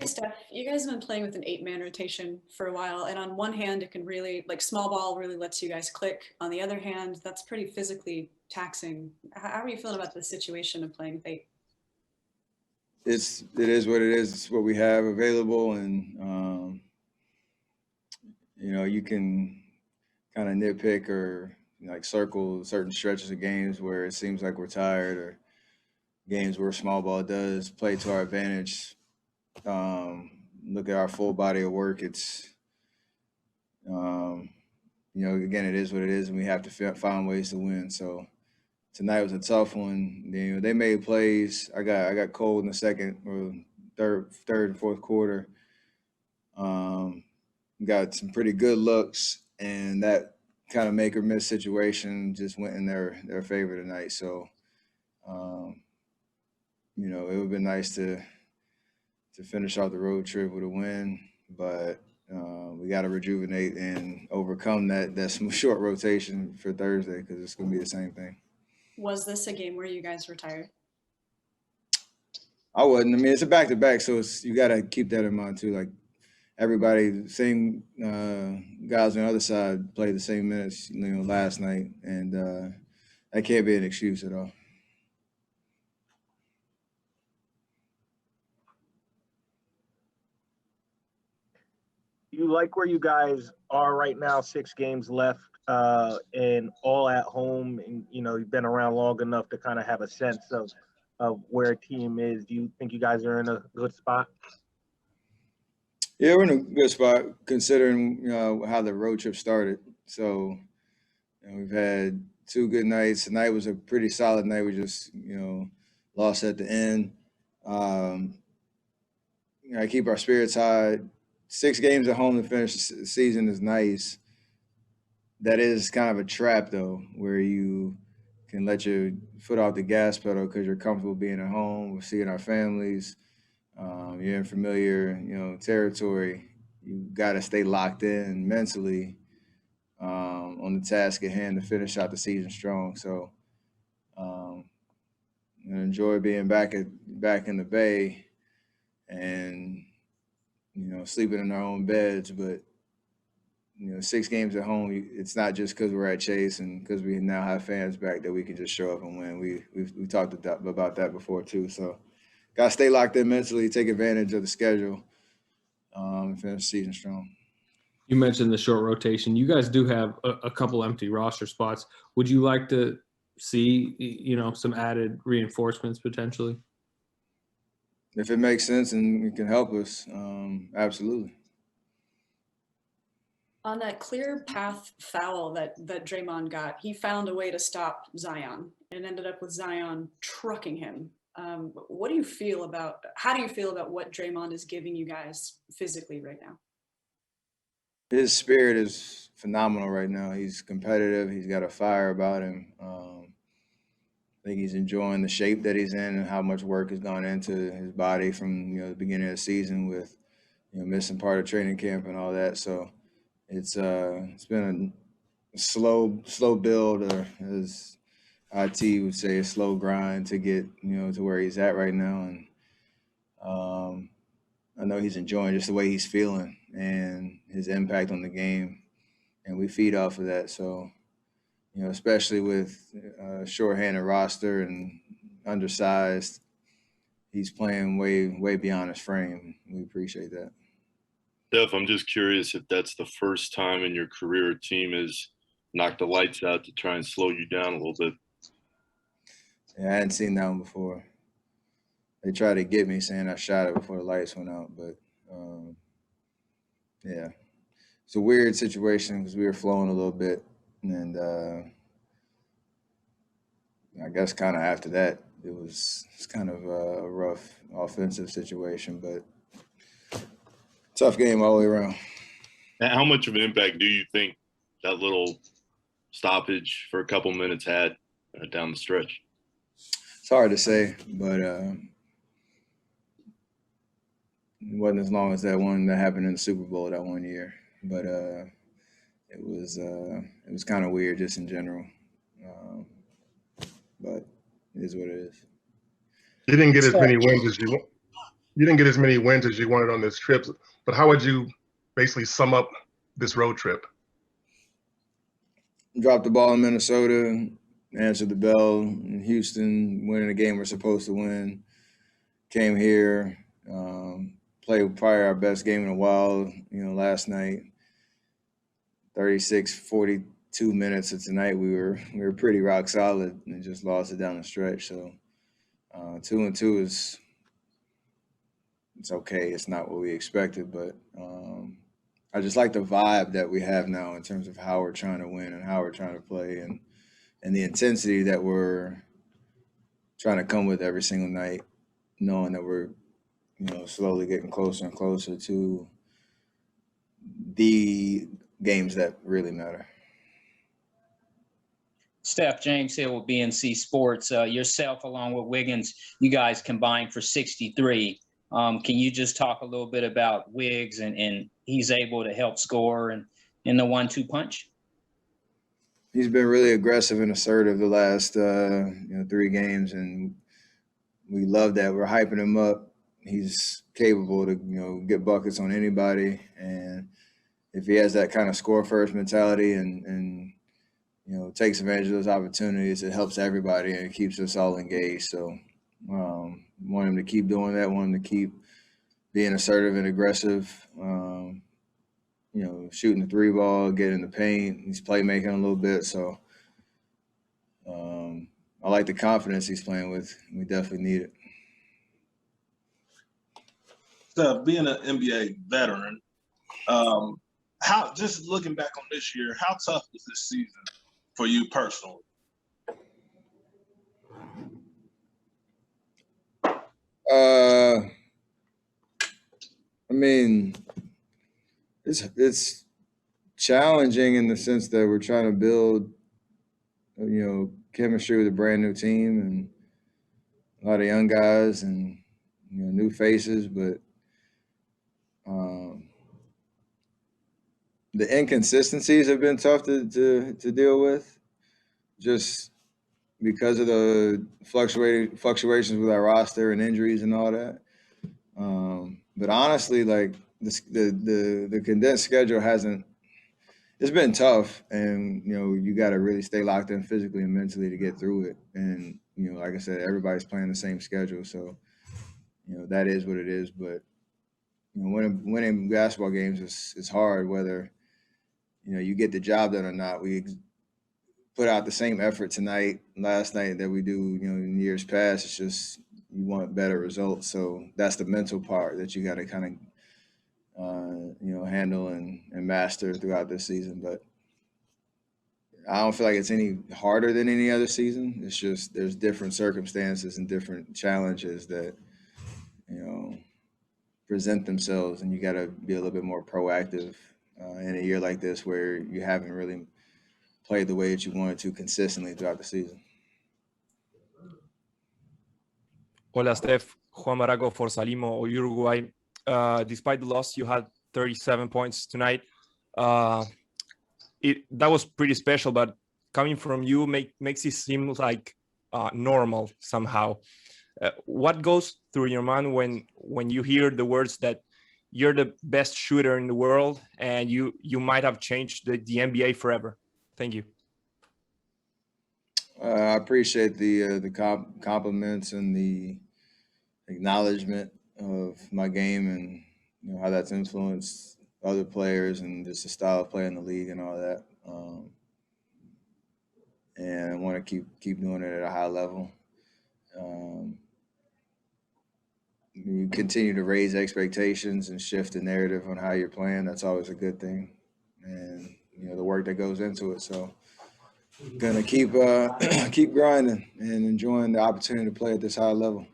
Steph, you guys have been playing with an 8-man rotation for a while, and on one hand, it can really, like, small ball really lets you guys click. On the other hand, that's pretty physically taxing. How are you feeling about the situation of playing with 8? It is what it is. It's what we have available, and you can kind of nitpick or like circle certain stretches of games where it seems like we're tired, or games where small ball does play to our advantage. Look at our full body of work. It's again, it is what it is, and we have to find ways to win. So tonight was a tough one. They made plays. I got cold in the second or third and fourth quarter. Got some pretty good looks, and that kind of make or miss situation just went in their favor tonight. So, it would have been nice to finish off the road trip with a win, but we got to rejuvenate and overcome that short rotation for Thursday, because it's going to be the same thing. Was this a game where you guys were tired? I wasn't. I mean, it's a back-to-back, so you got to keep that in mind too. Like, everybody, same guys on the other side played the same minutes, last night, and that can't be an excuse at all. You like where you guys are right now, 6 games left, and all at home, and you've been around long enough to kind of have a sense of where a team is. Do you think you guys are in a good spot? Yeah, we're in a good spot considering how the road trip started. So we've had 2 good nights. Tonight was a pretty solid night. We just lost at the end. I keep our spirits high. 6 games at home to finish the season is nice. That is kind of a trap, though, where you can let your foot off the gas pedal because you're comfortable being at home. We're seeing our families. You're in familiar, territory. You got to stay locked in mentally on the task at hand to finish out the season strong. So, I enjoy being back in the Bay and sleeping in our own beds. But 6 games at home, it's not just because we're at Chase and because we now have fans back that we can just show up and win. We talked about that before too. So, got to stay locked in mentally, take advantage of the schedule, and finish the season strong. You mentioned the short rotation. You guys do have a couple empty roster spots. Would you like to see, some added reinforcements potentially? If it makes sense and it can help us, absolutely. On that clear path foul that Draymond got, he found a way to stop Zion and ended up with Zion trucking him. How do you feel about what Draymond is giving you guys physically right now? His spirit is phenomenal right now. He's competitive. He's got a fire about him. I think he's enjoying the shape that he's in and how much work has gone into his body from the beginning of the season with missing part of training camp and all that. So it's been a slow build, or as IT would say, a slow grind to get to where he's at right now. And I know he's enjoying just the way he's feeling and his impact on the game, and we feed off of that. So, especially with a shorthanded roster and undersized, he's playing way beyond his frame. We appreciate that. Steph, I'm just curious if that's the first time in your career a team has knocked the lights out to try and slow you down a little bit. Yeah, I hadn't seen that one before. They tried to get me saying I shot it before the lights went out, but yeah, it's a weird situation because we were flowing a little bit, and I guess kind of after that it's kind of a rough offensive situation, but tough game all the way around. How much of an impact do you think that little stoppage for a couple minutes had down the stretch? It's hard to say, but it wasn't as long as that one that happened in the Super Bowl that one year. But it was kind of weird just in general. But it is what it is. You didn't get as many wins as you want. you didn't get as many wins as you wanted on this trip, but how would you basically sum up this road trip? Dropped the ball in Minnesota, answered the bell in Houston, winning a game we're supposed to win. Came here, played probably our best game in a while, last night. 36-42 minutes of tonight, we were pretty rock solid and just lost it down the stretch. So 2-2 it's okay. It's not what we expected, but I just like the vibe that we have now in terms of how we're trying to win and how we're trying to play and the intensity that we're trying to come with every single night, knowing that we're slowly getting closer and closer to the games that really matter. Steph, James here with BNC Sports. Yourself, along with Wiggins, you guys combined for 63. Can you just talk a little bit about Wiggs and he's able to help score and in the 1-2 punch? He's been really aggressive and assertive the last 3 games, and we love that. We're hyping him up. He's capable to get buckets on anybody, and if he has that kind of score first mentality and takes advantage of those opportunities, it helps everybody and it keeps us all engaged. So want him to keep doing that, want him to keep being assertive and aggressive, shooting the 3 ball, getting in the paint. He's playmaking a little bit. So I like the confidence he's playing with. We definitely need it. Steph, being an NBA veteran, how, just looking back on this year, how tough was this season for you personally? I mean, it's challenging in the sense that we're trying to build, chemistry with a brand new team and a lot of young guys and new faces, but the inconsistencies have been tough to deal with, just because of the fluctuations with our roster and injuries and all that. But honestly, like the condensed schedule it's been tough, and you got to really stay locked in physically and mentally to get through it. And like I said, everybody's playing the same schedule, so that is what it is. But winning basketball games is hard, whether you get the job done or not. We put out the same effort last night that we do in years past. It's just you want better results, so that's the mental part that you got to kind of handle and master throughout this season. But I don't feel like it's any harder than any other season. It's just there's different circumstances and different challenges that present themselves, and you got to be a little bit more proactive in a year like this where you haven't really played the way that you wanted to consistently throughout the season. Hola, Steph. Juan Baraco for Salimo, Uruguay. Despite the loss, you had 37 points tonight. That was pretty special, but coming from you makes it seem like normal somehow. What goes through your mind when you hear the words that you're the best shooter in the world and you might have changed the NBA forever? Thank you. I appreciate the compliments and the acknowledgement of my game and how that's influenced other players and just the style of play in the league and all that. And I want to keep doing it at a high level. You continue to raise expectations and shift the narrative on how you're playing. That's always a good thing, and the work that goes into it. So, gonna keep grinding and enjoying the opportunity to play at this high level.